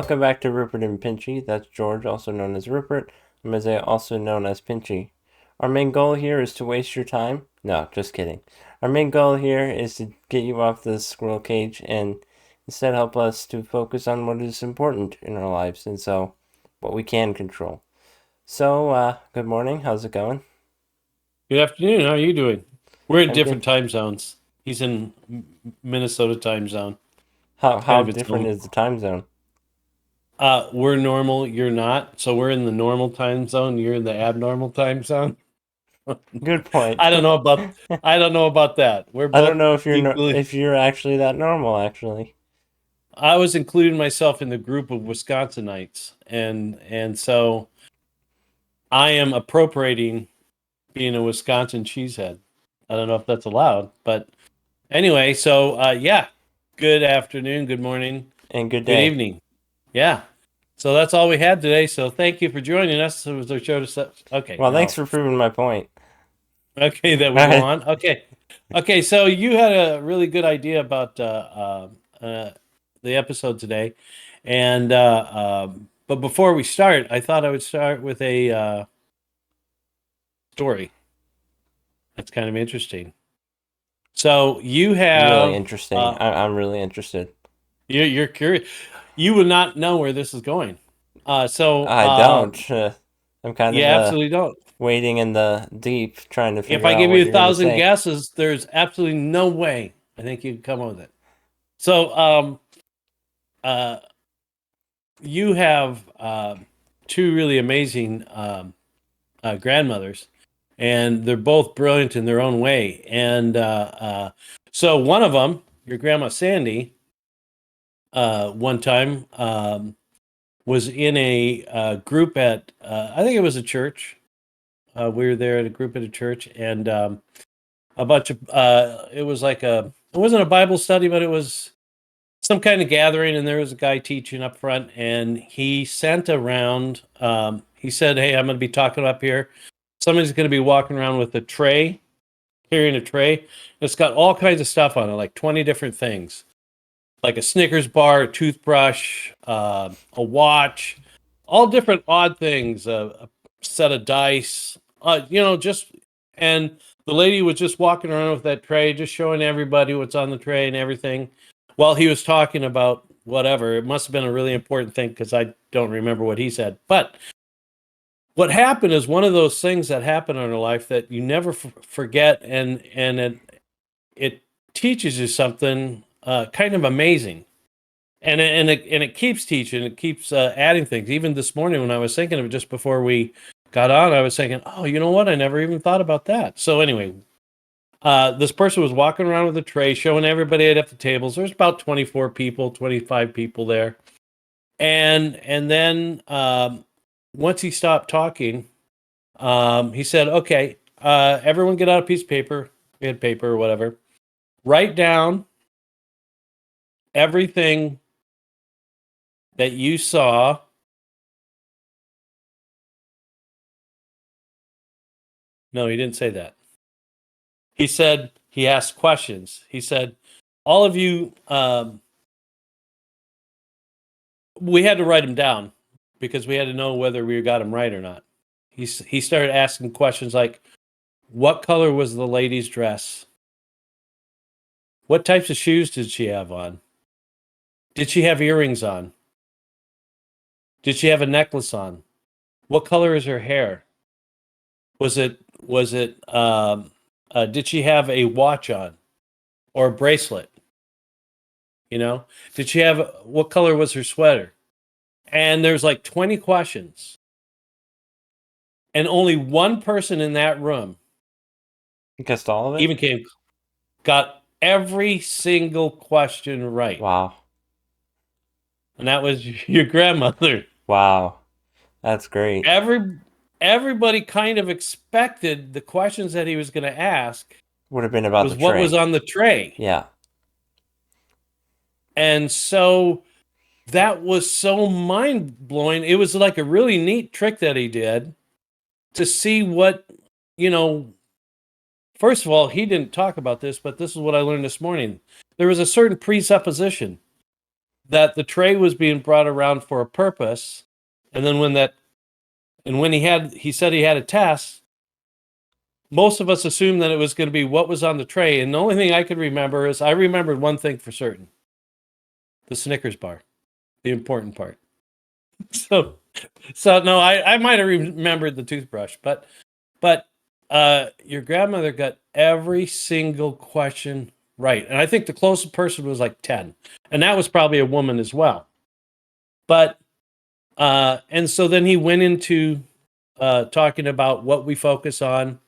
Welcome back to Rupert and Pinchy. That's George, also known as Rupert, and Isaiah, also known as Pinchy. Our main goal here is to waste your time. No, just kidding. Our main goal here is to get you off the squirrel cage and instead help us to focus on what is important in our lives and so what we can control. So, good morning. How's it going? Good afternoon. How are you doing? We're in I'm good. different time zones. He's in Minnesota time zone. How It's kind how of its different own. is the time zone? We're normal. You're not. So we're in the normal time zone. You're in the abnormal time zone. Good point. I don't know about. I don't know about that. We're I don't both know if you're equally. if you're actually that normal actually. I was including myself in the group of Wisconsinites, and so I am appropriating being a Wisconsin cheesehead. I don't know if that's allowed, but anyway. So yeah. Good afternoon. Good morning. And good Good day. evening. Yeah. So that's all we had today. So thank you for joining us. It was our show to okay, Well, thanks now. for proving my point. Okay, that we All go right. on. Okay. Okay, so you had a really good idea about the episode today. And but before we start, I thought I would start with a story. That's kind of interesting. So you Really have interesting. I'm really interested. you're curious. You will not know where this is going. So I don't. I'm kind you of absolutely don't. wading in the deep, trying to If figure I out give what you a you're gonna thousand say. guesses, there's absolutely no way I think you can come up with it. So, uh, you have two really amazing grandmothers, and they're both brilliant in their own way. And so, one of them, your grandma Sandy, one time was in a group at I think it was a church. We were there at a group at a church, and a bunch of it was like it wasn't a Bible study, but it was some kind of gathering, and there was a guy teaching up front, and he sent around. He said, "Hey, I'm going to be talking up here. Somebody's going to be walking around with a tray, carrying a tray. It's got all kinds of stuff on it, like 20 different things, like a Snickers bar, a toothbrush, a watch, all different odd things, a set of dice, just and the lady was just walking around with that tray, just showing everybody what's on the tray and everything, while he was talking about whatever. It must have been a really important thing because I don't remember what he said. But what happened is one of those things that happen in our life that you never forget, and it teaches you something kind of amazing, and it keeps teaching, it keeps adding things. Even this morning when I was thinking of it just before we got on, I was thinking, oh, you know what? I never even thought about that. So anyway, this person was walking around with a tray, showing everybody at the tables. There's about 24 people, 25 people there, and then once he stopped talking, he said, "Okay, everyone, get out a piece of paper, we had paper or whatever. Write down everything that you saw." No, he didn't say that. He said he asked questions. He said, "All of you," we had to write them down because we had to know whether we got them right or not. He started asking questions like, "What color was the lady's dress? What types of shoes did she have on? Did she have earrings on? Did she have a necklace on? What color is her hair? Was it did she have a watch on or a bracelet? You know, did she have what color was her sweater?" And there's like 20 questions, and only one person in that room Guessed all of it? even came got every single question right, Wow. and that was your grandmother. Wow. That's great. Everybody kind of expected the questions that he was going to ask Would have been about was the what was tray. on the tray. Yeah. And so that was so mind blowing. It was like a really neat trick that he did to see what, you know, first of all, he didn't talk about this, but this is what I learned this morning. There was a certain presupposition. that the tray was being brought around for a purpose, and then when he said he had a test, most of us assumed that it was going to be what was on the tray, and the only thing I could remember is I remembered one thing for certain: the Snickers bar, the important part. So, no, I might have remembered the toothbrush, but your grandmother got every single question right, and I think the closest person was like 10, and that was probably a woman as well. But and so then he went into talking about what we focus on,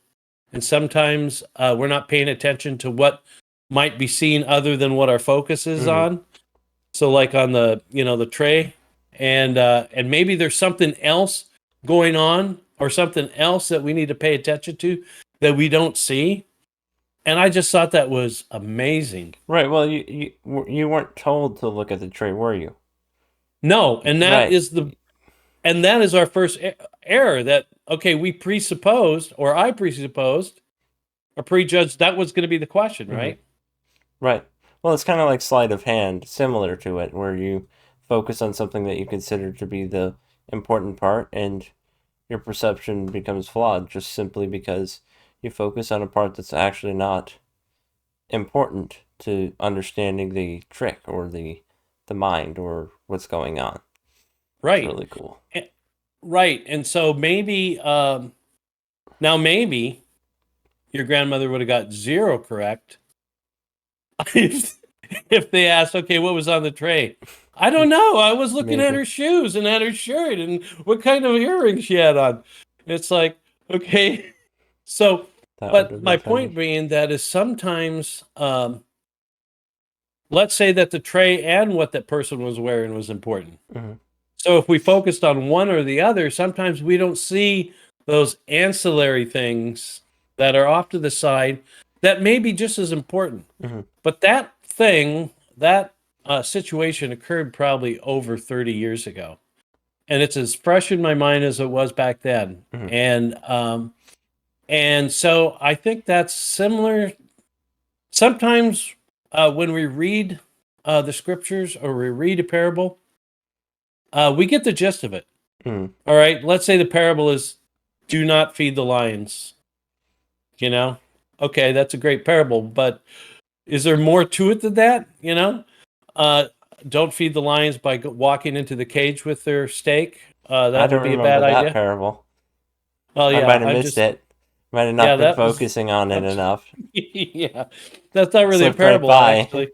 and sometimes we're not paying attention to what might be seen other than what our focus is on. So, like on the tray, and maybe there's something else going on or something else that we need to pay attention to that we don't see. And I just thought that was amazing. Right. Well, you weren't told to look at the tray, were you? No, and that Right. is our first error. That okay, we presupposed, or I presupposed, or prejudged that was going to be the question, right? Right. Well, it's kind of like sleight of hand, similar to it, where you focus on something that you consider to be the important part, and your perception becomes flawed just simply because you focus on a part that's actually not important to understanding the trick or the mind or what's going on. Right. It's really cool. Right. And so maybe now maybe your grandmother would have got 0 correct if they asked, okay, what was on the tray? I don't know. I was looking at Maybe. her shoes and at her shirt and what kind of earrings she had on. It's like, okay. So, That would but have my been point funny. being that is sometimes, let's say that the tray and what that person was wearing was important. Mhm. So if we focused on one or the other, sometimes we don't see those ancillary things that are off to the side that may be just as important. Mhm. But that thing, that situation occurred probably over 30 years ago. And it's as fresh in my mind as it was back then. Mhm. And so I think that's similar. Sometimes when we read the scriptures or we read a parable, we get the gist of it. Mhm. All right. Let's say the parable is do not feed the lions. You know? Okay, that's a great parable, but is there more to it than that? You know? Don't feed the lions by walking into the cage with their steak. I That would don't be a remember bad that idea. parable. Well, I yeah, might have missed it. Might have yeah, not been that was, focusing on it enough. yeah, that's not really a Slipped right parable, by. actually.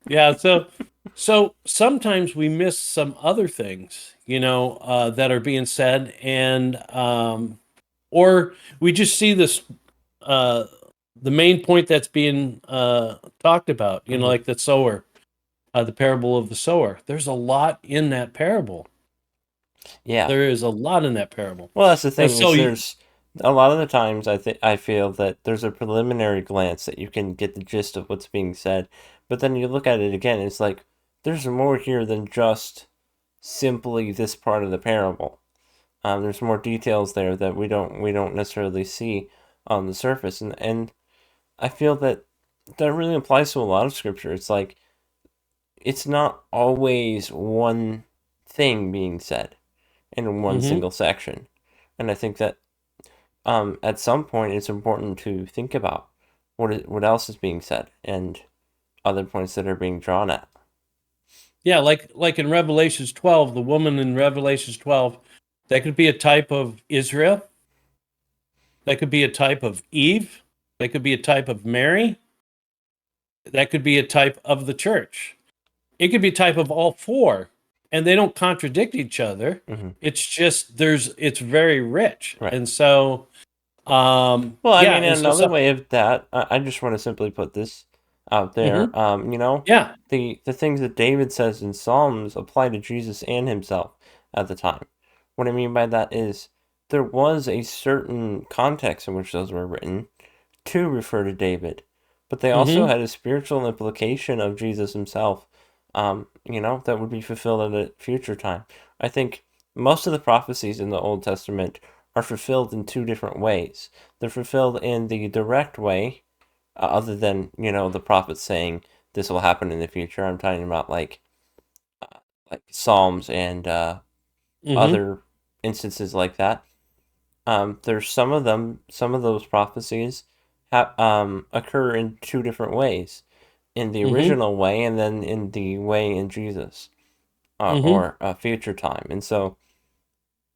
Yeah, so sometimes we miss some other things, that are being said, and or we just see this uh, the main point that's being talked about, Mhm. like the sower, the parable of the sower. There's a lot in that parable. Yeah. There is a lot in that parable, Well, that's the and thing so is there's a lot of the times I feel that there's a preliminary glance that you can get the gist of what's being said, but then you look at it again, it's like there's more here than just simply this part of the parable. There's more details there that we don't necessarily see on the surface, and I feel that that really applies to a lot of scripture. It's like it's not always one thing being said in one hmm single section, and I think that at some point it's important to think about what else is being said and other points that are being drawn at. yeah, like in Revelations 12, the woman in Revelations 12, that could be a type of Israel, that could be a type of Eve, that could be a type of Mary, that could be a type of the church. It could be a type of all four, and they don't contradict each other. Hmm. It's just it's very rich, Right. and so Well, I yeah, mean, and so another some way of that, I just want to simply put this out there. mhm. Yeah, The things that David says in Psalms apply to Jesus and himself at the time. What I mean by that is there was a certain context in which those were written to refer to David, but they also hmm had a spiritual implication of Jesus himself, that would be fulfilled at a future time. I think most of the prophecies in the Old Testament are fulfilled in two different ways. They're fulfilled in the direct way, other than, the prophets saying this will happen in the future. I'm talking about like like Psalms and Mm-hmm. other instances like that. There's some of them, some of those prophecies occur in two different ways, in the Mm-hmm. original way and then in the way in Jesus, Mm-hmm. or a future time. And so,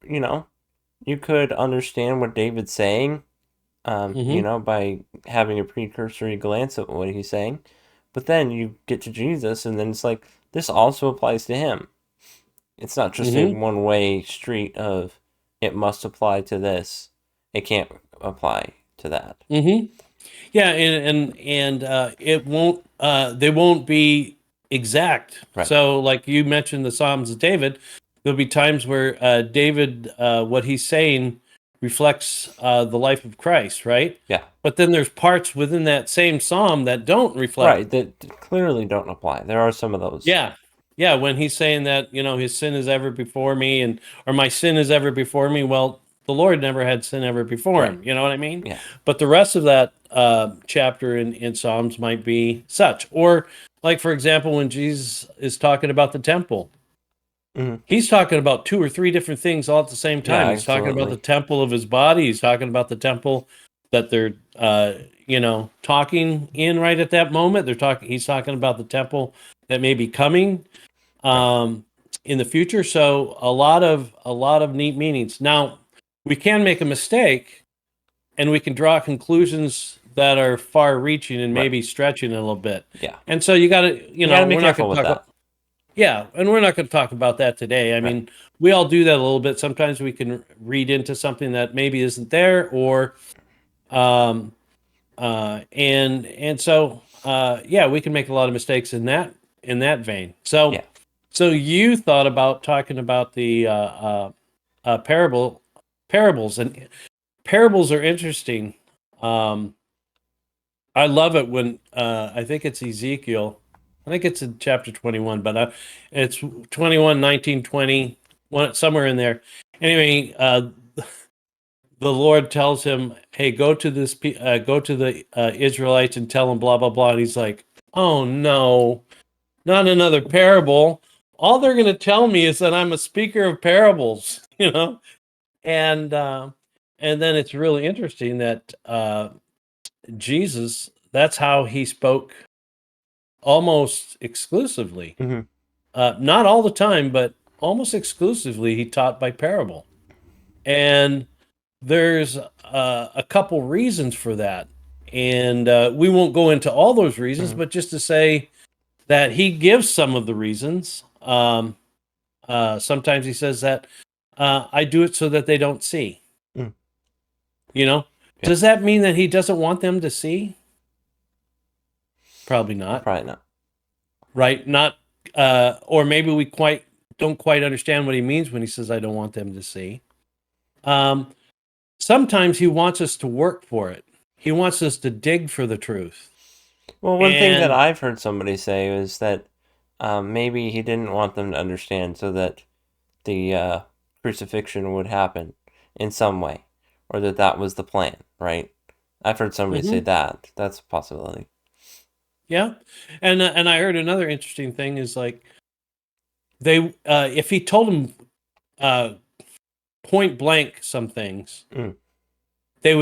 you know, you could understand what David's saying, Mm-hmm. by having a precursory glance at what he's saying. But then you get to Jesus, and then it's like, this also applies to him. It's not just a Mm-hmm. one way street of it must apply to this. It can't apply to that. Mm-hmm. Yeah, and it won't they won't be exact. Right. So like you mentioned the Psalms of David, there'll be times where David what he's saying reflects the life of Christ, right? Yeah. But then there's parts within that same psalm that don't reflect. Right. That clearly don't apply. There are some of those. Yeah. Yeah, when he's saying that, his sin is ever before me and or my sin is ever before me, well, the Lord never had sin ever before Right. him. You know what I mean? Yeah. But the rest of that chapter in Psalms might be such. Or like for example, when Jesus is talking about the temple, Hmm. he's talking about two or three different things all at the same Yeah, time. He's talking about the absolutely. temple of his body. He's talking about the temple that they're, talking in right at that moment. He's talking about the temple that may be coming Right. um, in the future. So a lot of neat meanings. Now we can make a mistake, and we can draw conclusions that are far-reaching and Right. maybe stretching a little bit. Yeah. And so you got to, You got to be we're not going careful to with talk about that. yeah, and we're not going to talk about that today. I Right. mean, we all do that a little bit. Sometimes we can read into something that maybe isn't there, or um, and so yeah, we can make a lot of mistakes in that vein. So Yeah. so you thought about talking about the parables, and parables are interesting. Um, I love it when I think it's Ezekiel. I think it's in chapter 21, but it's 21, 19, 20, somewhere in there. Anyway, the Lord tells him, "Hey, go to the Israelites and tell them blah blah blah." And he's like, "Oh no, not another parable. All they're going to tell me is that I'm a speaker of parables, And and then it's really interesting that Jesus, that's how he spoke almost exclusively. Hmm. Not all the time, but almost exclusively, he taught by parable. And there's a couple reasons for that. And we won't go into all those reasons, Hmm. but just to say that he gives some of the reasons. Sometimes he says that I do it so that they don't see. Mm. You know, Yeah. does that mean that he doesn't want them to see? Probably not. Probably not. Right? Not, or maybe we don't quite understand what he means when he says, "I don't want them to see." Um, Sometimes he wants us to work for it. He wants us to dig for the truth. Well, one thing that And I've heard somebody say is that maybe he didn't want them to understand so that the crucifixion would happen in some way, or that that was the plan, right? I've heard somebody say mhm, that. That's a possibility. yeah, and I heard another interesting thing is like they if he told them uh, point blank some things, Mm. they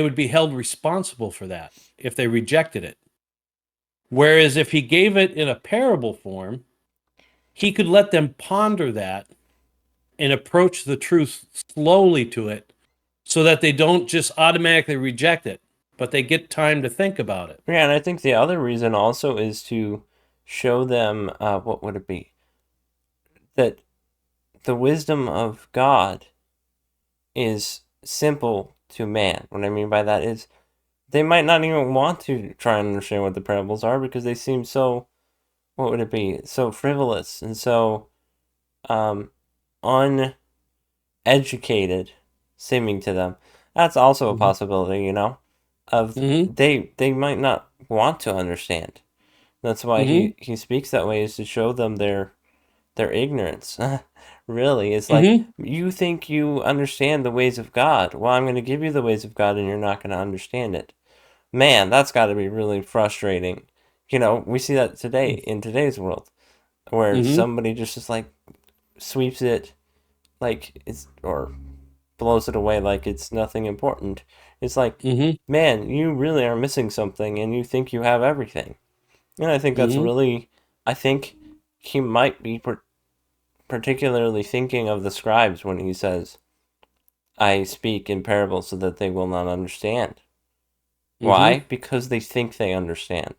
would be held responsible for that if they rejected it. Whereas if he gave it in a parable form, he could let them ponder that and approach the truth slowly to it so that they don't just automatically reject it, but they get time to think about it. Yeah, and I think the other reason also is to show them what would it be? That the wisdom of God is simple to man. What I mean by that is they might not even want to try and understand what the parables are because they seem so, what would it be? So frivolous and so um, uneducated seeming to them. That's also a Mhm. possibility, of Mhm. they might not want to understand. That's why Mhm. he speaks that way, is to show them their ignorance. Really, it's like, Mhm. you think you understand the ways of God. Well, I'm going to give you the ways of God and you're not going to understand it. Man, that's got to be really frustrating. We see that today in today's world. where Mm-hmm. somebody just like sweeps it like it's or blows it away like it's nothing important. It's like, Mm-hmm. man, you really are missing something and you think you have everything. And I think that's Mm-hmm. really, I think he might be particularly thinking of the scribes when he says, I speak in parables so that they will not understand. Mm-hmm. Why? Because they think they understand,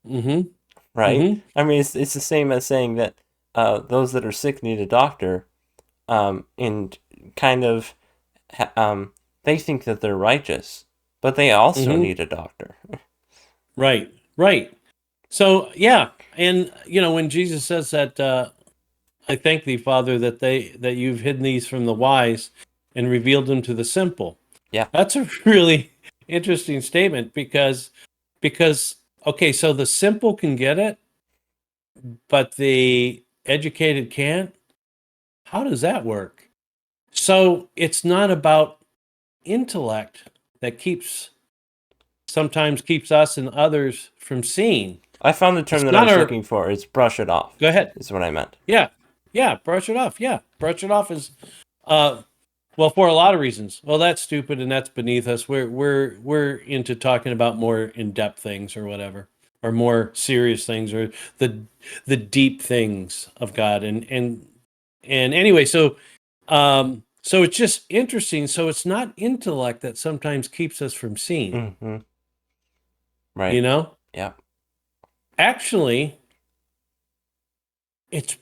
Mm-hmm. right? Mm-hmm. I mean, it's the same as saying that those that are sick need a doctor, and kind of, they think that they're righteous, but they also Mm-hmm. need a doctor. Right. Right. So yeah, and when Jesus says that, I thank thee, Father, that you've hidden these from the wise and revealed them to the simple. Yeah. That's a really interesting statement because okay, so the simple can get it, but the educated can't. How does that work? So it's not about intellect that sometimes keeps us and others from seeing. I found the term It's that I not was our looking for. It's brush it off, Go ahead. is what I meant. Yeah. Yeah, brush it off. Yeah. Brush it off is uh well, for a lot of reasons. Well, that's stupid and that's beneath us. We're into talking about more in-depth things or whatever, or more serious things, or the the deep things of God. And anyway, so it's just interesting. So it's not intellect that sometimes keeps us from seeing, Mm-hmm. you Right. know? Yeah. Actually, it's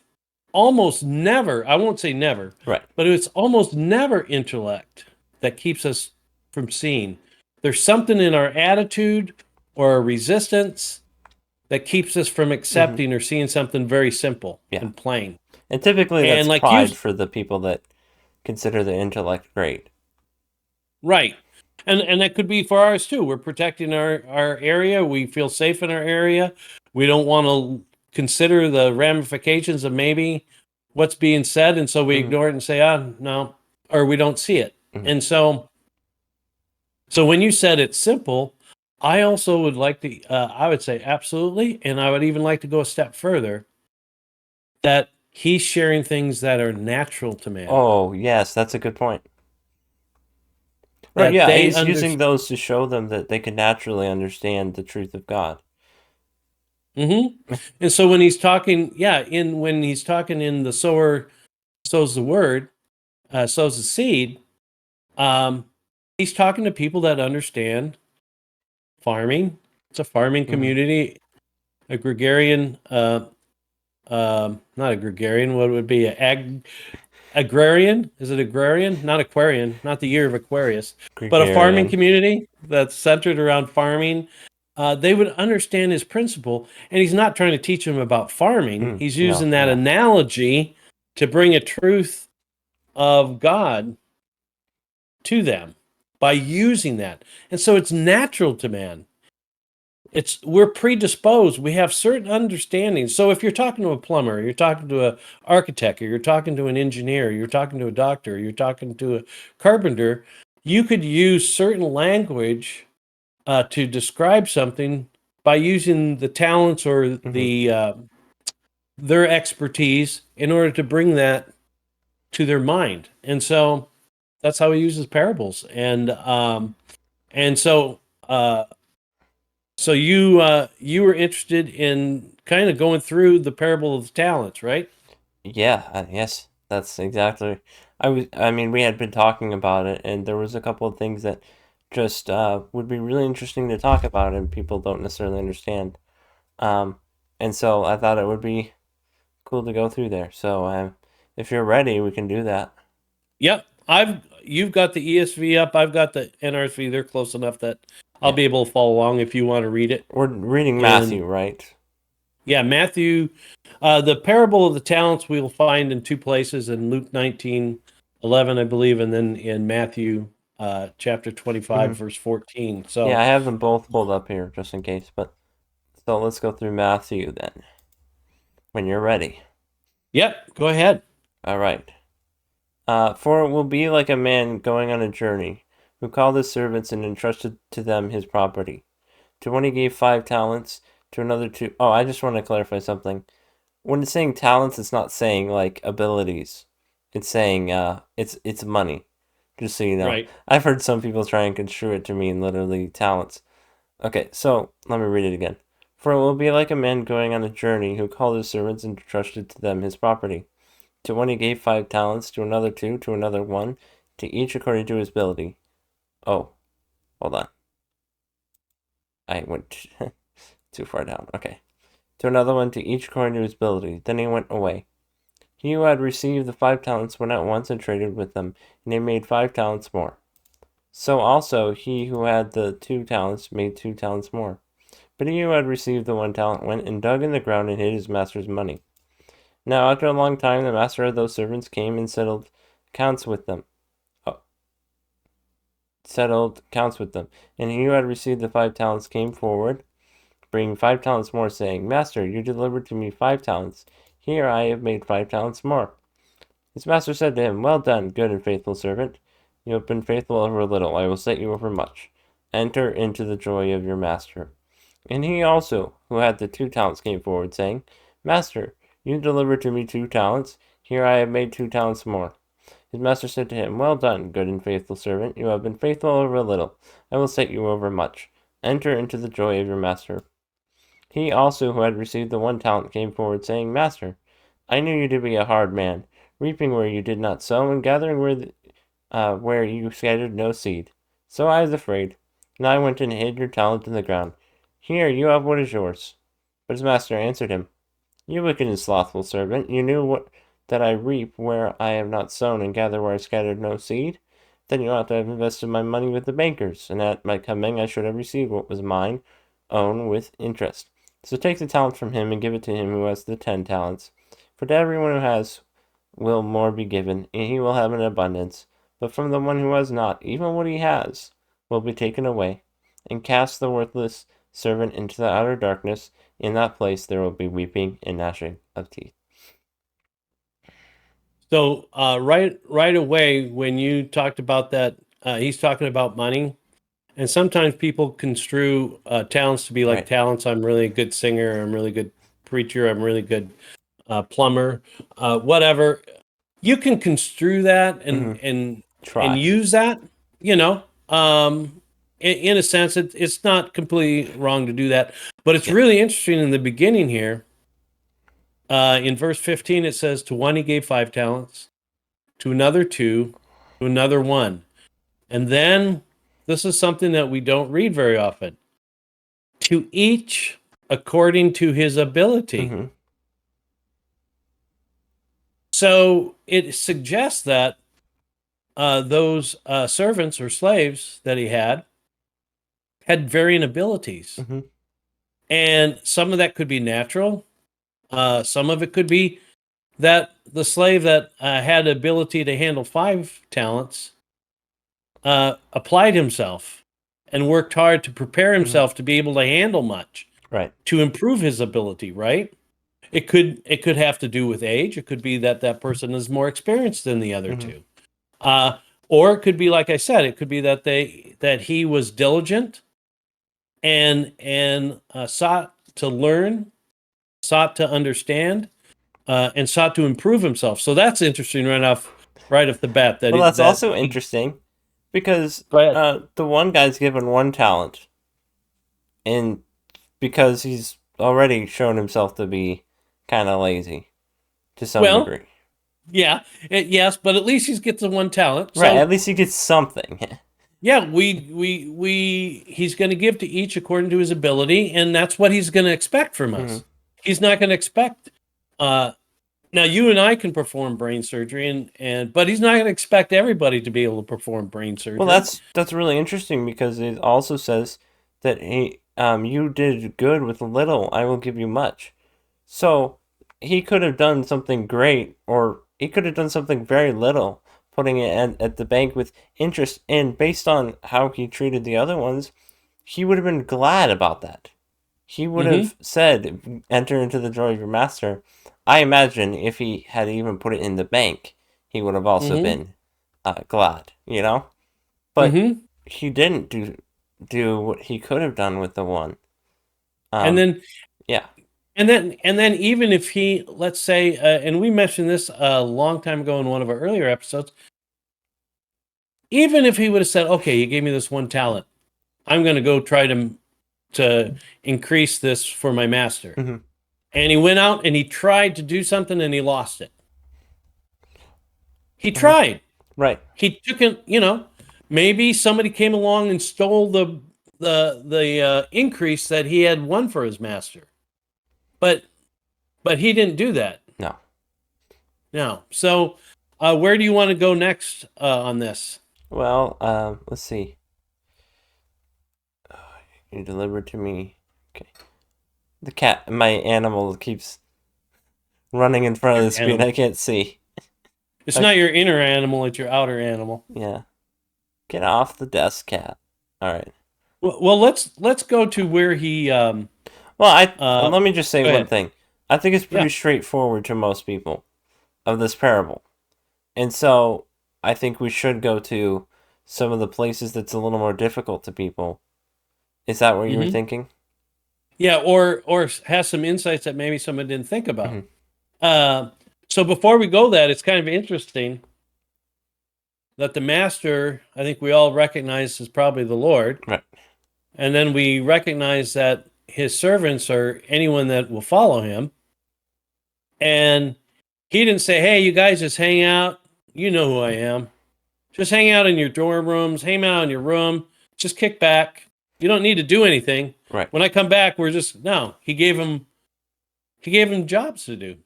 almost never, I won't say never, Right. but it's almost never intellect that keeps us from seeing. There's something in our attitude or our resistance that keeps us from Mm-hmm. accepting or seeing something very simple Yeah. and plain. And typically And that's like you, pride for the people that consider the intellect great. right. And that could be for ours too. We're protecting our area. We feel safe in our area. We don't want to consider the ramifications of maybe what's being said, and so we Mm-hmm. ignore it and say, no, or we don't see it. Mm-hmm. And so when you said it's simple, I also would like to, I would say absolutely, and I would even like to go a step further, that he's sharing things that are natural to man, Oh, yes, that's a good point. Right, that yeah, they he's understand. using those to show them that they can naturally understand the truth of God. Hmm. And so when he's talking, yeah, in when he's talking in the sower sows the word, sows the seed, um, he's talking to people that understand farming. It's a farming Mm-hmm. community, a gregarian, not a gregarian. What would be agrarian? Is it agrarian? Not Aquarian, not the year of Aquarius, but a farming Gregarian. community that's centered around farming. They would understand his principle, and he's not trying to teach them about farming. He's No, using that yeah. analogy to bring a truth of God to them by using that. And so it's natural to man. We're predisposed. We have certain understandings. So if you're talking to a plumber, you're talking to an architect, or you're talking to an engineer, you're talking to a doctor, you're talking to a carpenter, you could use certain language to describe something by using the talents or Mm-hmm. their expertise in order to bring that to their mind. And so that's how he uses parables. And uh, so you were interested in kind of going through the parable of the talents, right? Yeah, yes, that's exactly. I mean, we had been talking about it, and there was a couple of things that just would be really interesting to talk about, and people don't necessarily understand. Um, and so I thought it would be cool to go through there. So if you're ready, we can do that. Yep. You've got the ESV up. I've got the NRSV. They're close enough that I'll Yeah, be able to follow along if you want to read it. we're reading And Matthew, right? yeah, Matthew, the parable of the talents we'll find in two places in Luke 19:11, I believe, and then in Matthew chapter 25, Hmm. verse 14. Yeah, So, I have them both pulled up here just in case. But so let's go through Matthew then, when you're ready. yep, go ahead. All right. For it will be like a man going on a journey, who called his servants and entrusted to them his property. To one he gave 5 talents, to another 2. Oh, I just want to clarify something. when it's saying talents, it's not saying like abilities. It's saying it's money. Just so you know. Right. I've heard some people try and construe it to mean literally talents. Okay, so let me read it again. For it will be like a man going on a journey who called his servants and entrusted to them his property. To one he gave 5 talents, to another 2, to another 1, to each according to his ability. Oh, hold on. I went too far down. Okay. To another one, to each according to his ability. Then he went away. He who had received the 5 talents went at once and traded with them, and he made 5 talents more. So also he who had the 2 talents made 2 talents more. But he who had received the 1 talent went and dug in the ground and hid his master's money. Now after a long time the master of those servants came and settled accounts with them. And he who had received the 5 talents came forward, bringing 5 talents more, saying, Master, you delivered to me 5 talents. Here I have made 5 talents more. His master said to him, Well done, good and faithful servant. You have been faithful over a little. I will set you over much. Enter into the joy of your master. And he also, who had the 2 talents, came forward, saying, Master, you delivered to me 2 talents. Here I have made 2 talents more. His master said to him, Well done, good and faithful servant. You have been faithful over a little. I will set you over much. Enter into the joy of your master. He also, who had received the 1 talent, came forward, saying, Master, I knew you to be a hard man, reaping where you did not sow, and gathering where you scattered no seed. So I was afraid, and I went and hid your talent in the ground. Here, you have what is yours. But his master answered him, You wicked and slothful servant, you knew that I reap where I have not sown, and gather where I scattered no seed? Then you ought to have invested my money with the bankers, and at my coming I should have received what was mine own with interest. So take the talent from him and give it to him who has the 10 talents. For to everyone who has will more be given, and he will have an abundance. But from the one who has not, even what he has will be taken away. And cast the worthless servant into the outer darkness. In that place there will be weeping and gnashing of teeth. So right away when you talked about that, he's talking about money, and sometimes people construe talents to be like Right. talents. I'm really a good singer. I'm really good preacher. I'm really good plumber. Whatever. You can construe that and Try. use that. You know, in a sense, it's not completely wrong to do that. But it's Yeah. really interesting in the beginning here. In verse 15, it says, To one he gave 5 talents, to another 2, to another 1. And then this is something that we don't read very often. To each according to his ability. Mm-hmm. So it suggests that those servants or slaves that he had varying abilities. Mm-hmm. And some of that could be natural. Some of it could be that the slave that had the ability to handle 5 talents applied himself and worked hard to prepare himself to be able to handle much, Right. to improve his ability, right? It could have to do with age. It could be that that person is more experienced than the other two. Or it could be, like I said, it could be that he was diligent and sought to learn, sought to understand, and sought to improve himself. So that's interesting right off the bat. Well, that's also interesting because the one guy's given 1 talent, and because he's already shown himself to be kind of lazy to some degree. Yeah, yes, but at least he gets the 1 talent. Right, So, at least he gets something. yeah, he's going to give to each according to his ability, and that's what he's going to expect from us. He's not going to expect. Now, you and I can perform brain surgery, but he's not going to expect everybody to be able to perform brain surgery. Well, that's really interesting because it also says that you did good with little, I will give you much. So he could have done something great, or he could have done something very little, putting it at the bank with interest. And based on how he treated the other ones, he would have been glad about that. He would have said, Enter into the joy of your master. I imagine if he had even put it in the bank, he would have also been glad, you know? But he didn't do what he could have done with the one. And then, yeah. And then even if he, let's say, and we mentioned this a long time ago in one of our earlier episodes, even if he would have said, "Okay, you gave me this one talent, I'm going to go try to increase this for my master," Mhm. and he went out and he tried to do something and he lost it. He Mhm. tried. Right. He took it. Maybe somebody came along and stole the increase that he had won for his master, but he didn't do that. No. No. So, where do you want to go next on this? Well, let's see. You delivered to me. Okay. The cat, my animal, keeps running in front of Your the screen. animal. I can't see. It's Okay. not your inner animal; it's your outer animal. Yeah. Get off the desk, cat. All right. Well, let's go to where he. Well, I Uh, let me just say Go one ahead. thing. I think it's Yeah. pretty straightforward to most people of this parable. And so I think we should go to some of the places that's a little more difficult to people. Is that what you were Hmm. thinking? Yeah, or has some insights that maybe someone didn't think about. Hmm. Uh, so before we go, that it's kind of interesting that the master, I think we all recognize is probably the Lord, Right. and then we recognize that his servants are anyone that will follow him. And he didn't say, "Hey, you guys just hang out. You know who I am. Just hang out in your dorm rooms, hang out in your room, just kick back. You don't need to do anything. Right. When I come back, we're just no." He gave him jobs to do.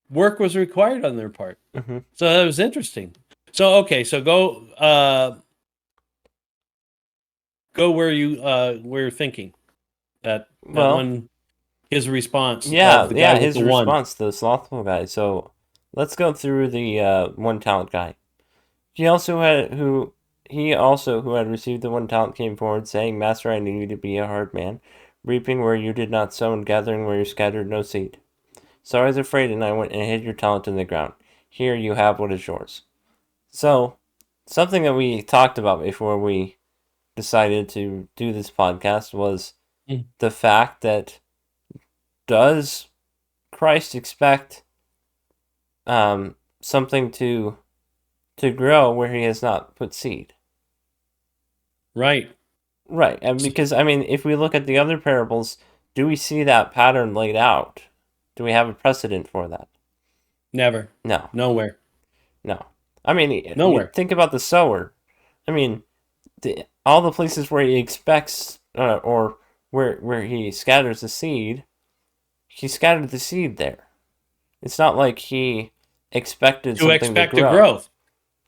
Work was required on their part. Hmm. So that was interesting. So okay, so go where you're thinking that Well, one his response of yeah, the guy yeah, with his the one. response to the slothful guy. So let's go through the one talent guy. He also had who he also who had received the one talent came forward, saying, Master, I knew you to be a hard man, reaping where you did not sow and gathering where you scattered no seed. So I was afraid, and I went and hid your talent in the ground. Here you have what is yours. So, something that we talked about before we decided to do this podcast was Mm. the fact that does Christ expect something to grow where he has not put seed? Right. Right, and because I mean, if we look at the other parables, do we see that pattern laid out? Do we have a precedent for that? Never. No, Nowhere. no. I mean, you Nowhere. think about the sower. I mean, all the places where he expects or where he scatters the seed, he scattered the seed there. It's not like he expected To something to expect a grow. growth.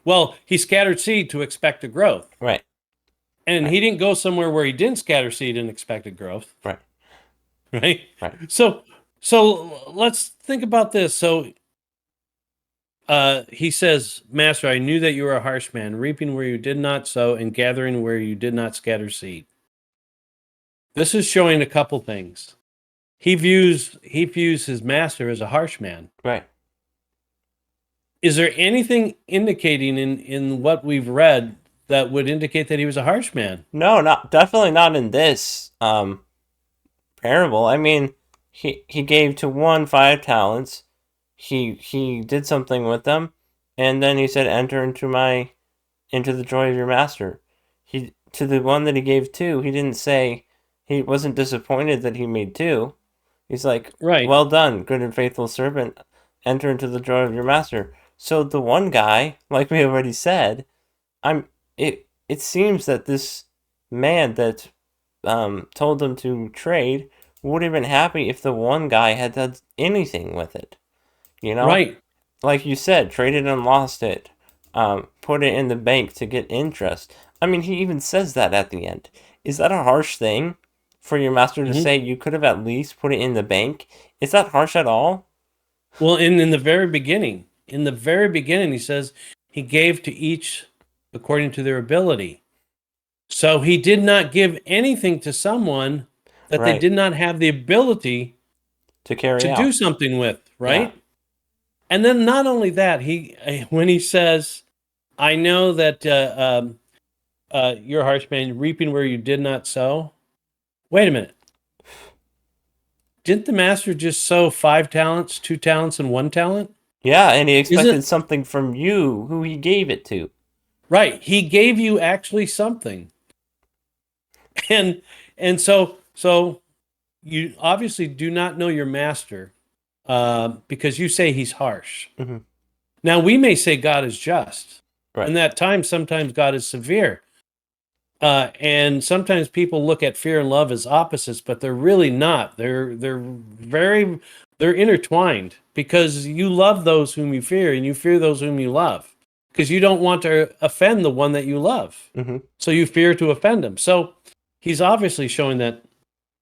Well, he scattered seed to expect a growth. Right, And right, he didn't go somewhere where he didn't scatter seed and expect a growth. right, Right. right. So let's think about this. So he says, Master, I knew that you were a harsh man, reaping where you did not sow and gathering where you did not scatter seed. This is showing a couple things. He views his master as a harsh man. Right. Is there anything indicating in what we've read that would indicate that he was a harsh man? No, not definitely not in this parable. I mean, he gave to one 5 talents. He did something with them, and then he said, "Enter into the joy of your master." He to the one that he gave two, he didn't say he wasn't disappointed that he made two. He's like, Right. "Well done, good and faithful servant. Enter into the joy of your master." So the one guy, like we already said, it seems that this man that told them to trade would have been happy if the one guy had done anything with it. You know, Right. like you said, traded and lost it, put it in the bank to get interest. I mean, he even says that at the end. Is that a harsh thing for your master to Hmm. say? You could have at least put it in the bank. Is that harsh at all? Well, in the very beginning, he says he gave to each according to their ability. So he did not give anything to someone that they Right. did not have the ability To carry to do out. something with, Yeah. right? And then not only that, when he says, "I know that you're a harsh man, reaping where you did not sow." Wait a minute. didn't the master just sow 5 talents, 2 talents, and 1 talent? Yeah, and he expected Isn't something from you who he gave it to. right? He gave you actually something, and so you obviously do not know your master because you say he's harsh. Hmm. Now we may say God is just, Right. and that time sometimes God is severe. And sometimes people look at fear and love as opposites, but they're really not. They're intertwined because you love those whom you fear, and you fear those whom you love, because you don't want to offend the one that you love. Hmm. So you fear to offend him. So he's obviously showing that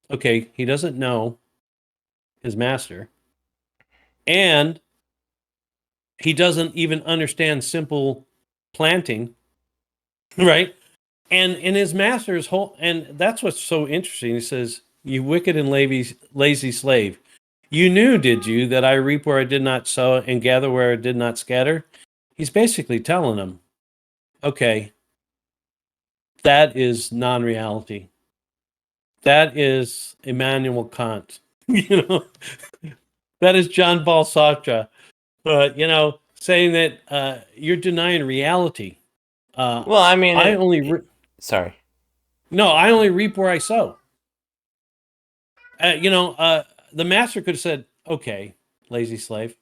okay, he doesn't know his master, and he doesn't even understand simple planting, right? And in his master's whole, and that's what's so interesting. He says, "You wicked and lazy slave, you knew, did you, that I reap where I did not sow and gather where I did not scatter?" He's basically telling him, "Okay, that is non-reality. That is Immanuel Kant. You know, that is John Paul Sartre. Saying that you're denying reality. Well, I mean, I only sorry. no, I only reap where I sow." The master could have said, "Okay, lazy slave,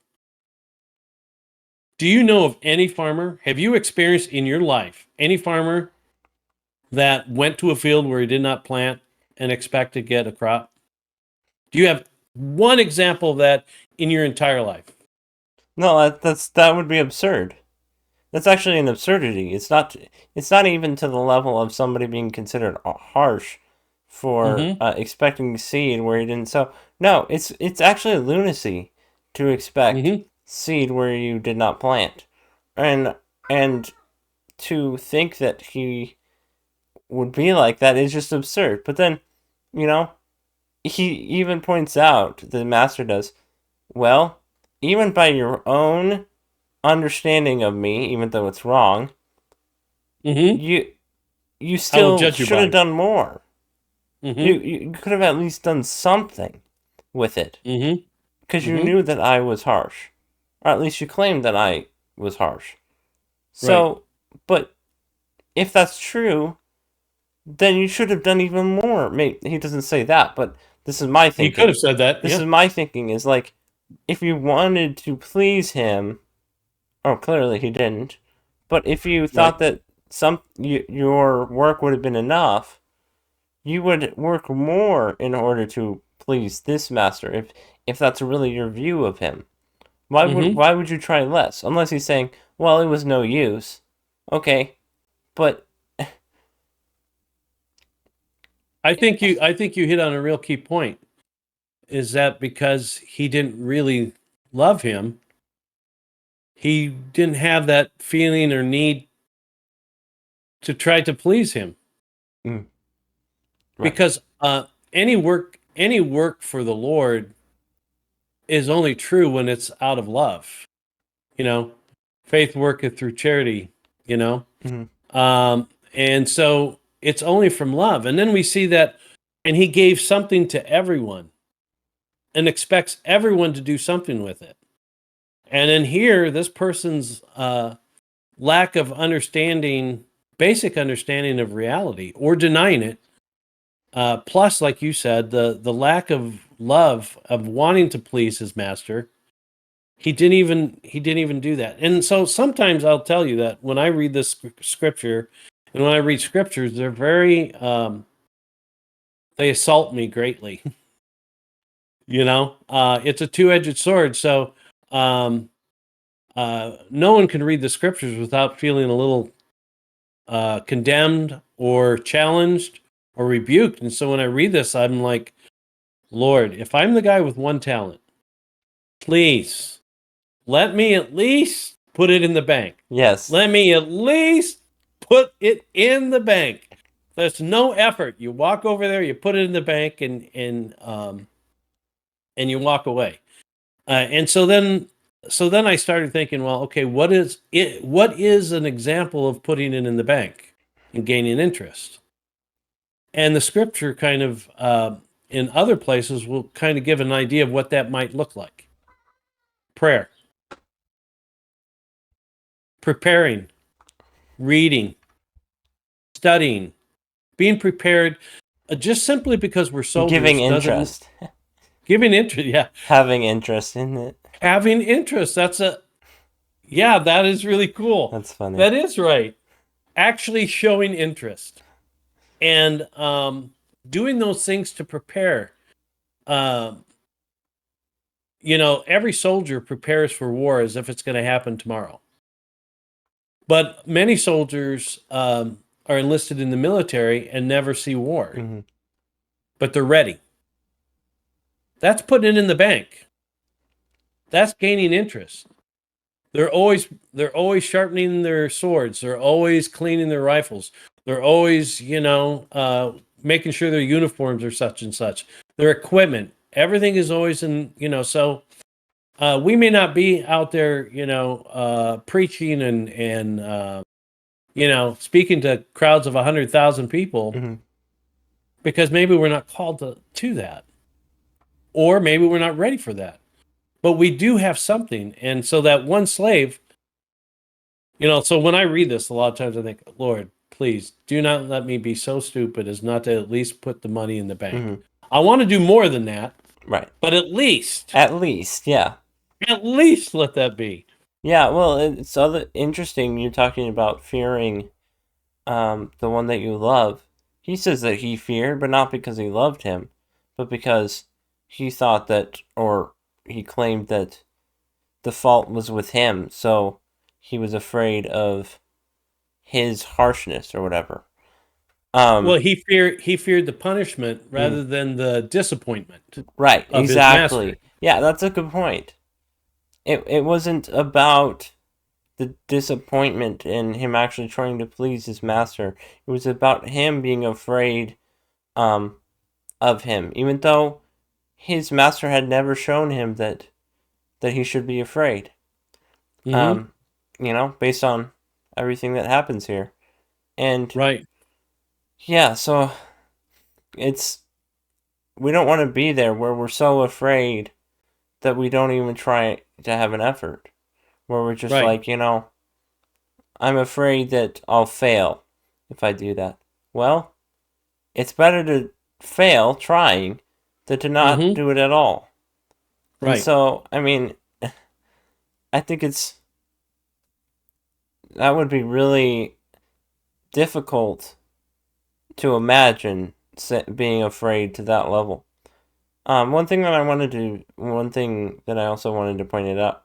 do you know of any farmer? Have you experienced in your life any farmer that went to a field where he did not plant and expect to get a crop? Do you have one example of that in your entire life?" No, that would be absurd. That's actually an absurdity. It's not. It's not even to the level of somebody being considered harsh for Mm-hmm. expecting seed where he didn't sow. No, it's actually lunacy to expect Mm-hmm. seed where you did not plant, and and to think that he would be like that is just absurd. But then, you know, he even points out, the master does, well, even by your own understanding of me, even though it's wrong, Mm-hmm. you you I will still judge you should have by. done more. You Mm-hmm. you could have at least done something with it Mm-hmm. because you Mm-hmm. knew that I was harsh, or at least you claimed that I was harsh. Right. So, but if that's true, then you should have done even more. Maybe he doesn't say that, but this is my He could thinking. have said that. This Yeah. is my thinking is like, if you wanted to please him, oh, clearly he didn't. But if you Right. thought that your work would have been enough, you would work more in order to please this master. If that's really your view of him, Mm-hmm. why would you try less? Unless he's saying, well, it was no use. Okay, but I think you hit on a real key point. Is that because he didn't really love him? He didn't have that feeling or need to try to please him, mm, right. because any work for the Lord is only true when it's out of love. You know, faith worketh through charity. You know, Hmm. and so it's only from love. And then we see that, and he gave something to everyone and expects everyone to do something with it. And in here, this person's lack of understanding, basic understanding of reality, or denying it, plus, like you said, the lack of love of wanting to please his master, he didn't even do that. And so sometimes I'll tell you that when I read this scripture, and when I read scriptures, they're very they assault me greatly. It's a two-edged sword. So um, no one can read the scriptures without feeling a little condemned or challenged or rebuked. And so when I read this, I'm like, Lord, if I'm the guy with 1 talent, please let me at least put it in the bank. Yes. Let me at least put it in the bank. There's no effort. You walk over there, you put it in the bank, and you walk away. And so then I started thinking, well, okay, what is it? What is an example of putting it in the bank and gaining interest? And the scripture kind of in other places will kind of give an idea of what that might look like. Prayer, preparing, reading, studying, being prepared. Just simply because we're soldiers Giving doesn't interest. giving interest. Yeah, Having interest in it. having interest. That is really cool. That's funny. That is right. Actually showing interest and doing those things to prepare. Every soldier prepares for war as if it's going to happen tomorrow. But many soldiers are enlisted in the military and never see war. Mm-hmm. But they're ready. That's putting it in the bank. That's gaining interest. They're always sharpening their swords. They're always cleaning their rifles. They're always, making sure their uniforms are such and such. Their equipment, everything is always in, so we may not be out there, preaching and speaking to crowds of 100,000 people Mm-hmm. because maybe we're not called to that. Or maybe we're not ready for that. But we do have something. And so that one slave, so when I read this, a lot of times I think, Lord, please do not let me be so stupid as not to at least put the money in the bank. Mm-hmm. I want to do more than that. Right. But at least yeah. At least let that be. Yeah, well, it's interesting you're talking about fearing the one that you love. He says that he feared, but not because he loved him, but because he thought that, or he claimed that the fault was with him, so he was afraid of his harshness or whatever. Well, he feared the punishment rather than the disappointment. Right, of exactly. his master. Yeah, that's a good point. It wasn't about the disappointment in him actually trying to please his master. It was about him being afraid of him, even though his master had never shown him that he should be afraid. Mm-hmm. Based on everything that happens here. And right. Yeah, so we don't want to be there where we're so afraid that we don't even try to have an effort. Where we're just Right. like, I'm afraid that I'll fail if I do that. Well, it's better to fail trying than to not Mhm. do it at all. And Right. so, I think that would be really difficult to imagine being afraid to that level. One thing that I also wanted to point it out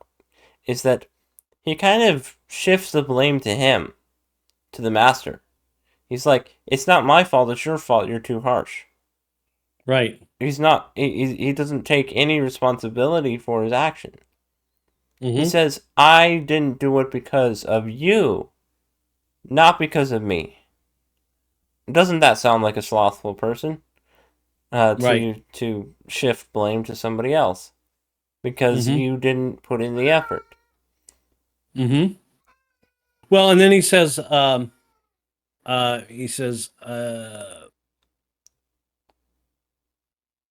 is that he kind of shifts the blame to him, to the master. He's like, it's not my fault, it's your fault, you're too harsh. Right. He's not, he doesn't take any responsibility for his action. Mm-hmm. He says, I didn't do it because of you, not because of me. Doesn't that sound like a slothful person? Right. To shift blame to somebody else because Mhm. you didn't put in the effort. Mm-hmm. Well, and then he says,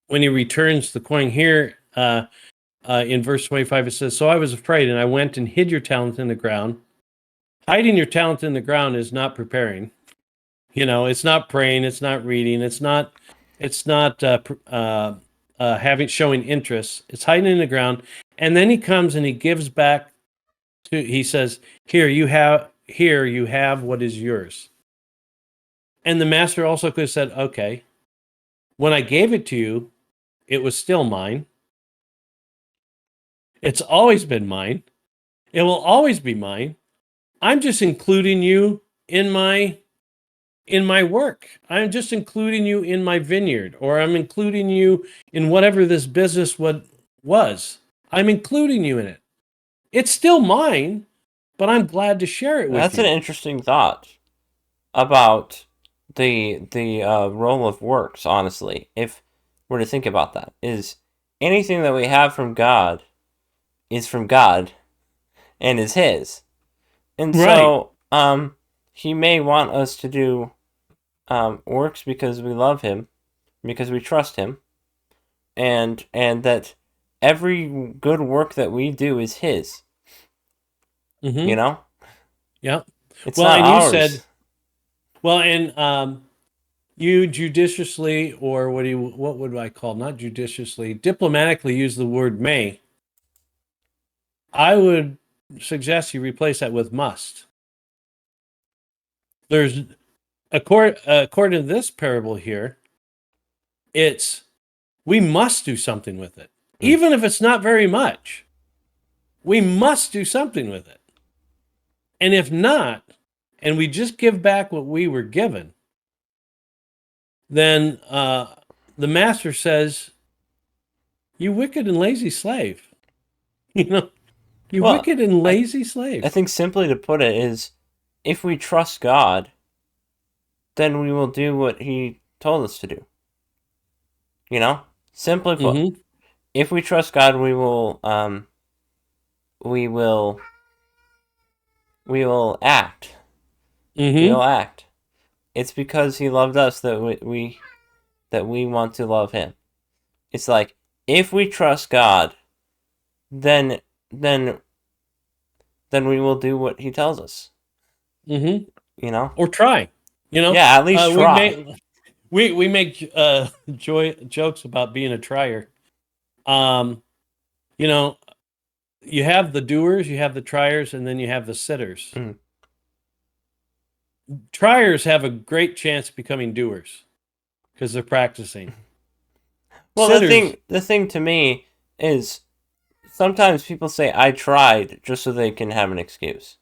when he returns the coin here, in verse 25, it says, "So I was afraid, and I went and hid your talent in the ground." Hiding your talent in the ground is not preparing. It's not praying. It's not reading. It's not showing interest. It's hiding in the ground, and then he comes and he gives back. He says, Here you have what is yours." And the master also could have said, "Okay, when I gave it to you, it was still mine. It's always been mine. It will always be mine. I'm just including you in my work. I'm just including you in my vineyard, or I'm including you in whatever this business was. I'm including you in it. It's still mine, but I'm glad to share it with That's you." an interesting thought about the role of works, honestly. If we're to think about that, is anything that we have from God is from God and is his. And so he may want us to do works because we love him, because we trust him. and that every good work that we do is His. Mm-hmm. You know, Yeah. it's Well, not and you ours. said, well, and you judiciously, or what would I call, not judiciously, diplomatically use the word may. I would suggest you replace that with must. There's, according to this parable here, it's we must do something with it. Even if it's not very much, we must do something with it. And if not, and we just give back what we were given, then the master says, "You wicked and lazy slave." You know, you Well, wicked and lazy slave. I think simply to put it is, if we trust God, then we will do what He told us to do. You know, simply put, Mm-hmm. if we trust God, we will, we will act. We Mm-hmm. will act. It's because He loved us that we want to love Him. It's like, if we trust God, then then then we will do what He tells us. Mm-hmm. You know? Or try. You know, Yeah, at least we try. make jokes about being a trier. Um, you know, you have the doers, you have the triers, and then you have the sitters. Mm. Triers have a great chance of becoming doers because they're practicing. Well, Sitters, the thing to me is, sometimes people say I tried just so they can have an excuse.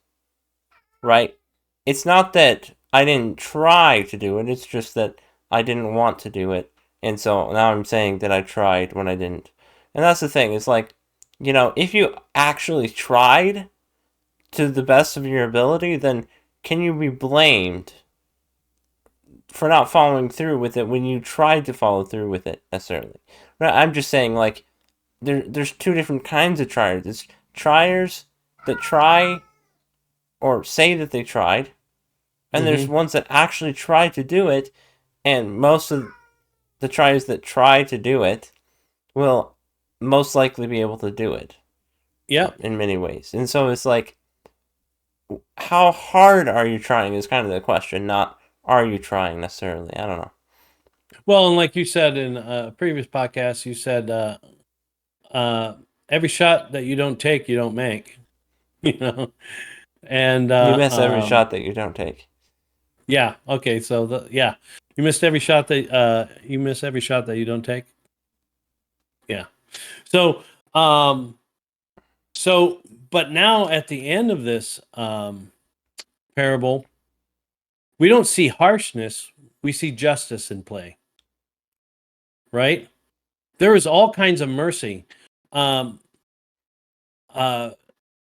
Right? It's not that I didn't try to do it, it's just that I didn't want to do it. And so now I'm saying that I tried when I didn't. And that's the thing, it's like, if you actually tried to the best of your ability, then can you be blamed for not following through with it when you tried to follow through with it necessarily? Right? I'm just saying, like, there's two different kinds of triers. It's triers that try or say that they tried, and there's mm-hmm. ones that actually try to do it, and most of the triers that try to do it will most likely be able to do it. Yeah. In many ways. And so it's like, how hard are you trying is kind of the question, not are you trying necessarily. I don't know. Well, and like you said in a previous podcast, you said every shot that you don't take, you don't make. You know, and You miss every shot that you don't take. yeah, okay, so you missed every shot that you miss every shot that you don't take. Yeah. So so but now at the end of this parable, we don't see harshness, we see justice in play. Right? There is all kinds of mercy. Um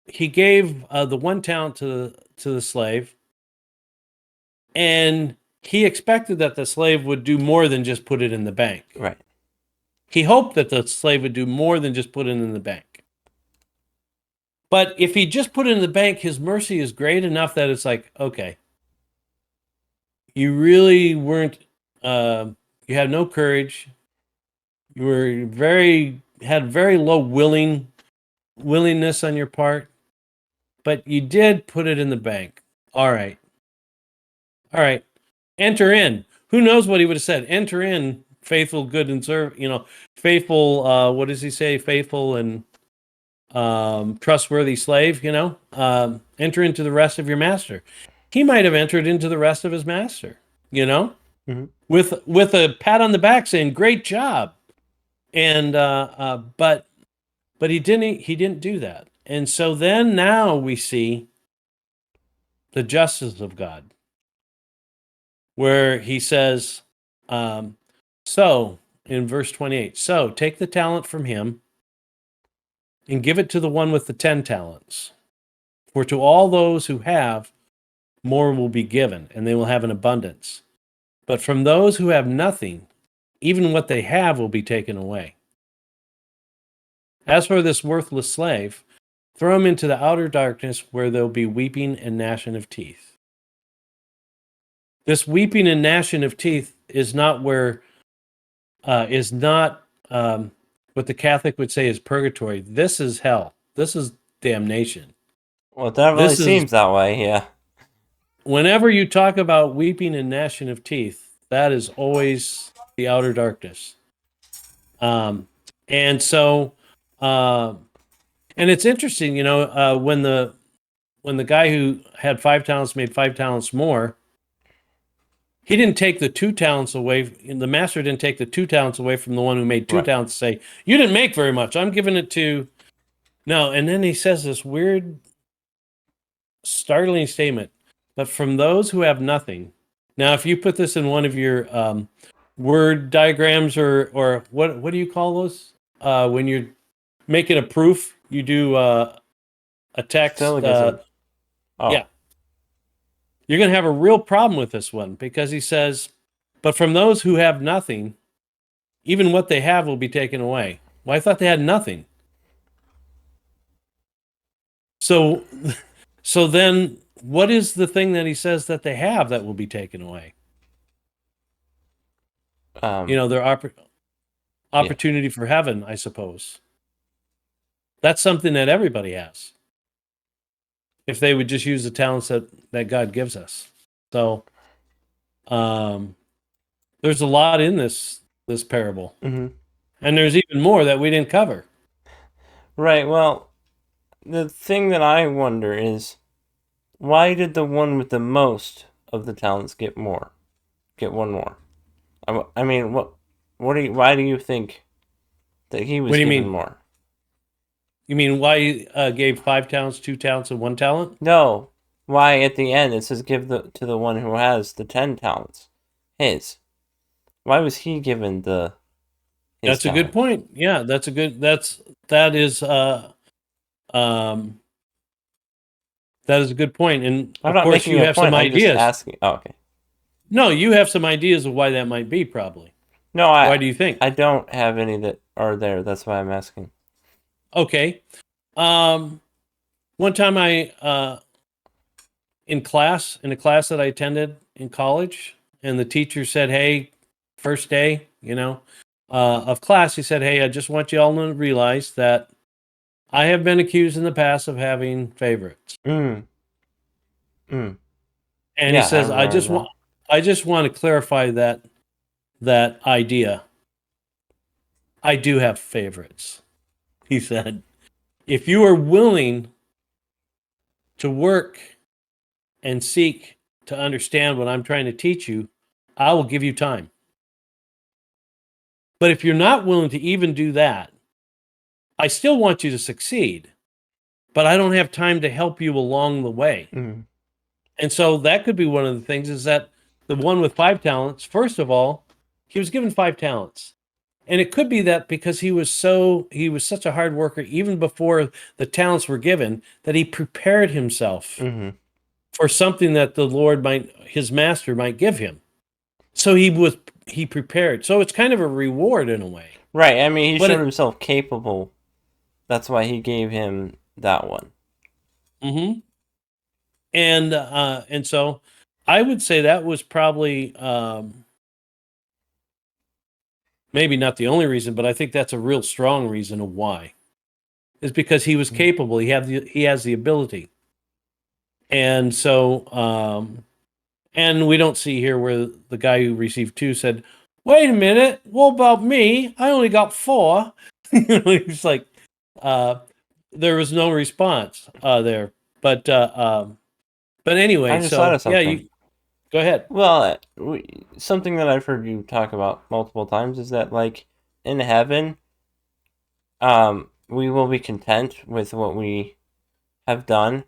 he gave the one talent to the slave, and he expected that the slave would do more than just put it in the bank. Right. He hoped that the slave would do more than just put it in the bank. But if he just put it in the bank, his mercy is great enough that it's like, okay, you really weren't, you had no courage. You were had very low willingness on your part, but you did put it in the bank. All right. All right. Enter in. Who knows what he would have said? Enter in, faithful, good, and faithful. What does he say? Faithful and trustworthy slave. Enter into the rest of your master. He might have entered into the rest of his master. Mm-hmm. With a pat on the back saying, "Great job," and but he didn't do that. And so then now we see the justice of God, where he says, so in verse 28, so take the talent from him and give it to the one with the 10 talents. For to all those who have, more will be given, and they will have an abundance. But from those who have nothing, even what they have will be taken away. As for this worthless slave, throw him into the outer darkness where there'll be weeping and gnashing of teeth. This weeping and gnashing of teeth is not what the Catholic would say is purgatory. This is hell. This is damnation. Well, it definitely This is seems that way, yeah. whenever you talk about weeping and gnashing of teeth, that is always the outer darkness. And so, and it's interesting, when the guy who had 5 talents made 5 talents more, he didn't take the 2 talents away. The master didn't take the 2 talents away from the one who made 2 Right. talents. Say, you didn't make very much. I'm giving it to no. And then he says this weird, startling statement. But from those who have nothing. Now, if you put this in one of your word diagrams or what do you call those? When you're making a proof, you do a text. Syllogism. Yeah. You're going to have a real problem with this one because he says, but from those who have nothing, even what they have will be taken away. Well, I thought they had nothing. So then what is the thing that he says that they have that will be taken away? Their opportunity for heaven, I suppose. That's something that everybody has. If they would just use the talents that God gives us. So there's a lot in this parable. Mm-hmm. And there's even more that we didn't cover. Right, well, the thing that I wonder is, why did the one with the most of the talents get one more? I mean, why do you think that he was given more? You mean why he gave 5 talents, 2 talents, and 1 talent? No. Why at the end it says give to the one who has the 10 talents? His. Why was he given the his That's talent? A good point. Yeah, that is a good point. And of course you have some ideas. I'm just asking. Oh, okay. No, you have some ideas of why that might be, probably. No, why do you think? I don't have any that are there. That's why I'm asking. Okay. One time I in a class that I attended in college, and the teacher said, "Hey, first day, of class," he said, "Hey, I just want you all to realize that I have been accused in the past of having favorites." And he says, "I just want to clarify that idea. I do have favorites." He said, "If you are willing to work and seek to understand what I'm trying to teach you, I will give you time. But if you're not willing to even do that, I still want you to succeed, but I don't have time to help you along the way." And so that could be one of the things, is that the one with 5 talents, first of all, he was given 5 talents. And it could be that because he was such a hard worker, even before the talents were given, that he prepared himself for something that the Lord his master might give him. So he prepared. So it's kind of a reward in a way. Right. I mean, he showed himself capable. That's why he gave him that one. Mm-hmm. And so I would say that was probably maybe not the only reason, but I think that's a real strong reason of why. Is because he was capable. He has the ability. And so and we don't see here where the guy who received 2 said, "Wait a minute, what about me? I only got 4." He's like, there was no response there. But anyway, I just thought of something. Yeah, go ahead. Well, something that I've heard you talk about multiple times is that, like, in heaven, we will be content with what we have done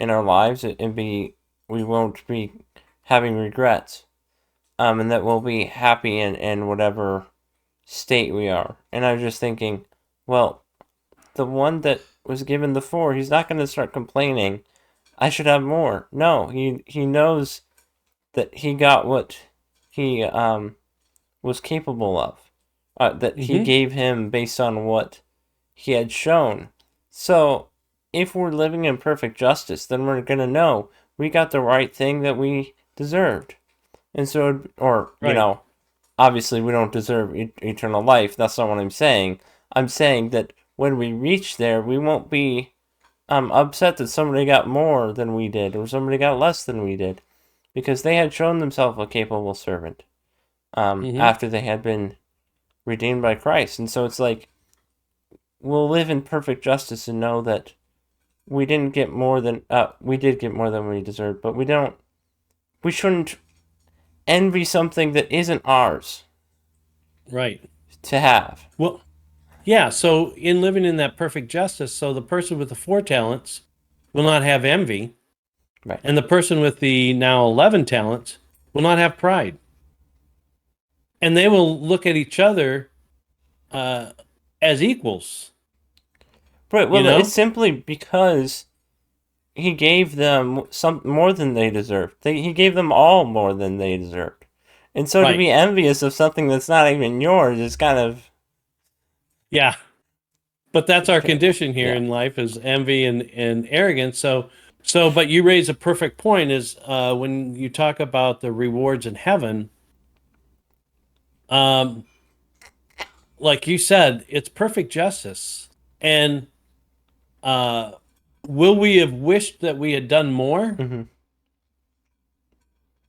in our lives, and we won't be having regrets, and that we'll be happy in whatever state we are. And I was just thinking, well, the one that was given the 4, he's not going to start complaining, "I should have more." No, he knows that he got what he was capable of, that he gave him based on what he had shown. So if we're living in perfect justice, then we're going to know we got the right thing that we deserved. And so, obviously we don't deserve eternal life. That's not what I'm saying. I'm saying that when we reach there, we won't be upset that somebody got more than we did or somebody got less than we did, because they had shown themselves a capable servant after they had been redeemed by Christ. And so it's like we'll live in perfect justice and know that we didn't get more than we did get more than we deserved, but we shouldn't envy something that isn't ours Right. to have. Well, yeah. So in living in that perfect justice, so the person with the 4 talents will not have envy, Right. and the person with the now 11 talents will not have pride. And they will look at each other as equals. Right. Well, You know? it's simply because he gave them some more than they deserved. He gave them all more than they deserved. And so to Right. be envious of something that's not even yours is kind of Yeah. But that's our Okay. condition here Yeah. in life, is envy and arrogance. But you raise a perfect point, is when you talk about the rewards in heaven, like you said, it's perfect justice. And will we have wished that we had done more? Mm-hmm.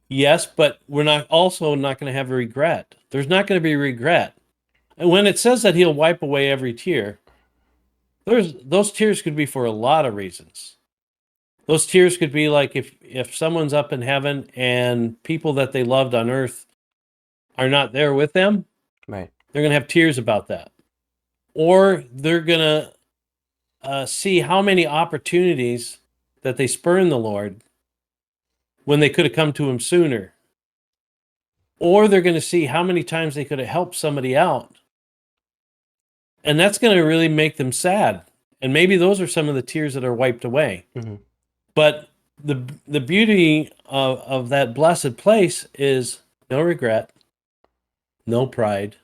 Yes, but we're not going to have a regret. There's not going to be regret. And when it says that he'll wipe away every tear, those tears could be for a lot of reasons. Those tears could be like if someone's up in heaven and people that they loved on earth are not there with them, Right. they're going to have tears about that. Or they're going to see how many opportunities that they spurned the Lord when they could have come to him sooner. Or they're going to see how many times they could have helped somebody out. And that's going to really make them sad. And maybe those are some of the tears that are wiped away. Mm-hmm. But the beauty of that blessed place is no regret, no pride,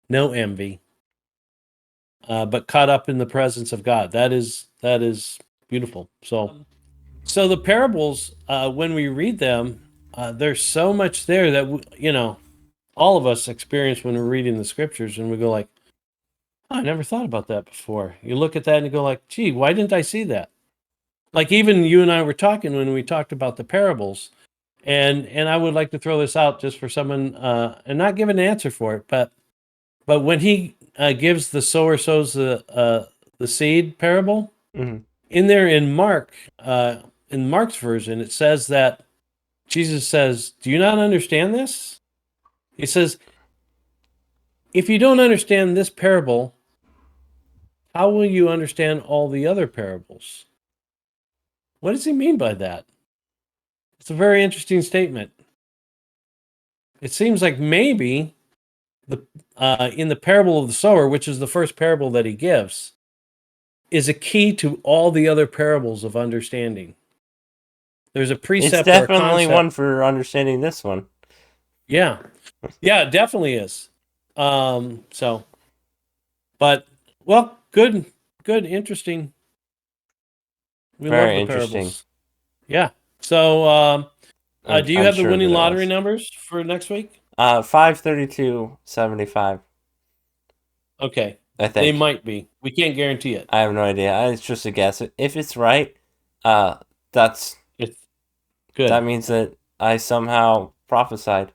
no envy, but caught up in the presence of God. That is beautiful. So the parables, when we read them, there's so much there that all of us experience when we're reading the scriptures, and we go like, oh, I never thought about that before. You look at that and you go like, gee, why didn't I see that? Like even you and I were talking when we talked about the parables, and I would like to throw this out just for someone and not give an answer for it, but when he gives the sower sows the seed parable, Mm-hmm. in there in Mark's version, it says that Jesus says, "Do you not understand this?" He says, "If you don't understand this parable, how will you understand all the other parables?" What does he mean by that? It's a very interesting statement. It seems like maybe in the parable of the sower, which is the first parable that he gives, is a key to all the other parables of understanding. There's a It's precept or a definitely concept. one for understanding this one. Yeah, it definitely is. But well, good, interesting. We Very love the interesting. parables. Yeah. So, do you I'm have the sure winning that it lottery was. numbers for next week? 532.75. Okay. I They think. might be. We can't guarantee it. I have no idea. It's just a guess. If it's right, that's It's good. that means that I somehow prophesied,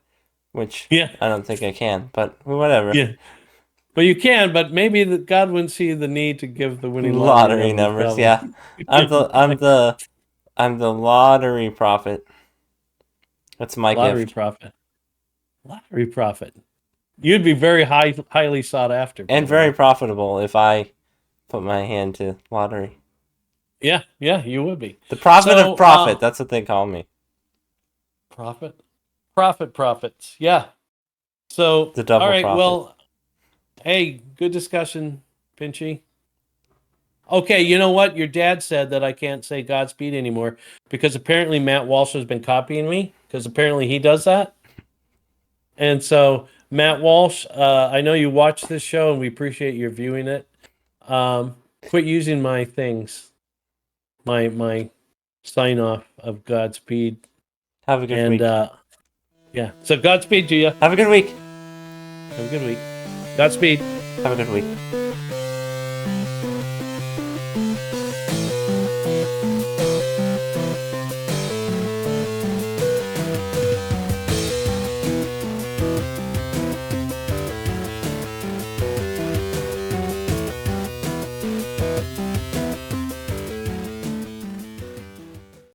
which Yeah. I don't think I can. But whatever. Yeah. But you can, but maybe God wouldn't see the need to give the winning Lottery numbers. numbers. Yeah, I'm the lottery prophet. That's my lottery gift. prophet. Lottery prophet. You'd be very highly sought after. by And the very way. profitable if I put my hand to lottery. Yeah, you would be. The prophet So, of profit. That's what they call me. Prophets. Yeah. So, The double all right. prophet. Well, hey, good discussion, Pinchy. Okay, you know what? Your dad said that I can't say Godspeed anymore because apparently Matt Walsh has been copying me because apparently he does that. And so, Matt Walsh, I know you watch this show and we appreciate your viewing it. Quit using my things, my sign off of Godspeed. Have a good And week. yeah, so Godspeed to you. Have a good week. Have a good week. Godspeed. Have a good week.